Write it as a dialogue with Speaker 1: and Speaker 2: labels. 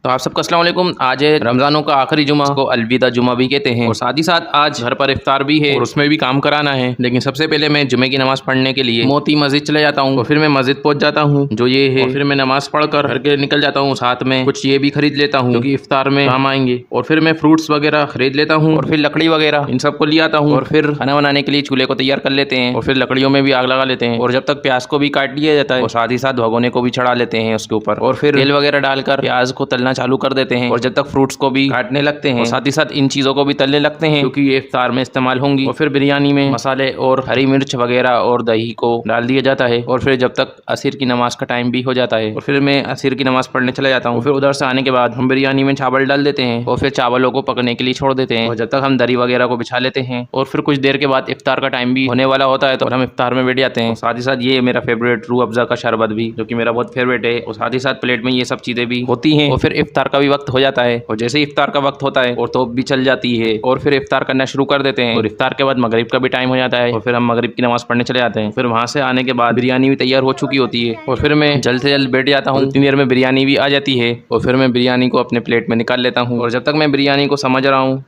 Speaker 1: तो आप सबका अस्सलाम वालेकुम। आज है रमजानों का आखिरी जुमा, को अलविदा जुमा भी कहते हैं। और साथ ही साथ आज घर पर इफ्तार भी है और उसमें भी काम कराना है। लेकिन सबसे पहले मैं जुमे की नमाज पढ़ने के लिए मोती मस्जिद चले जाता हूँ और फिर मैं मस्जिद पहुंच जाता हूँ जो ये है। और फिर मैं नमाज पढ़कर घर के निकल जाता हूँ। साथ में कुछ ये भी खरीद लेता हूँ क्योंकि इफ्तार में काम आएंगे। और फिर मैं फ्रूट्स वगैरह खरीद लेता हूँ और फिर लकड़ी वगैरह इन सबको ले आता हूँ। और फिर खाना बनाने के लिए चूल्हे को तैयार कर लेते हैं और फिर लकड़ियों में भी आग लगा लेते हैं। और जब तक प्याज को भी काट लिया जाता है और साथ ही साथ भगोने को भी चढ़ा लेते हैं उसके ऊपर। और फिर तेल वगैरह डालकर प्याज को तलना चालू कर देते हैं और जब तक फ्रूट्स को भी काटने लगते हैं और साथ ही साथ इन चीजों को भी तलने लगते हैं क्योंकि ये इफ्तार में इस्तेमाल होंगी। और फिर बिरयानी में मसाले और हरी मिर्च वगैरह और दही को डाल दिया जाता है। और फिर जब तक असर की नमाज का टाइम भी हो जाता है और फिर मैं असर की नमाज पढ़ने चला जाता हूँ। फिर उधर से आने के बाद हम बिरयानी में चावल डाल देते हैं और फिर चावलों को पकने के लिए छोड़ देते हैं और जब तक हम दरी वगैरह को बिछा लेते हैं। और फिर कुछ देर के बाद इफ्तार का टाइम भी होने वाला होता है तो हम इफ्तार में बैठ जाते हैं। साथ ही साथ ये मेरा फेवरेट रूह अफ़ज़ा का शरबत भी जो कि मेरा बहुत फेवरेट है। और साथ ही साथ प्लेट में ये सब चीजें भी होती हैं। और फिर इफ्तार का भी वक्त हो जाता है और जैसे ही इफ्तार का वक्त होता है और तोप भी चल जाती है और फिर इफ्तार करना शुरू कर देते हैं। और इफ्तार के बाद मगरिब का भी टाइम हो जाता है और फिर हम मगरिब की नमाज पढ़ने चले जाते हैं। फिर वहां से आने के बाद बिरयानी भी तैयार हो चुकी होती है और फिर मैं जल्द से जल्द बैठ जाता हूँ। इतनी देर में बिरयानी भी आ जाती है और फिर मैं बिरयानी को अपने प्लेट में निकाल लेता हूँ। और जब तक मैं बिरयानी को समझ रहा हूँ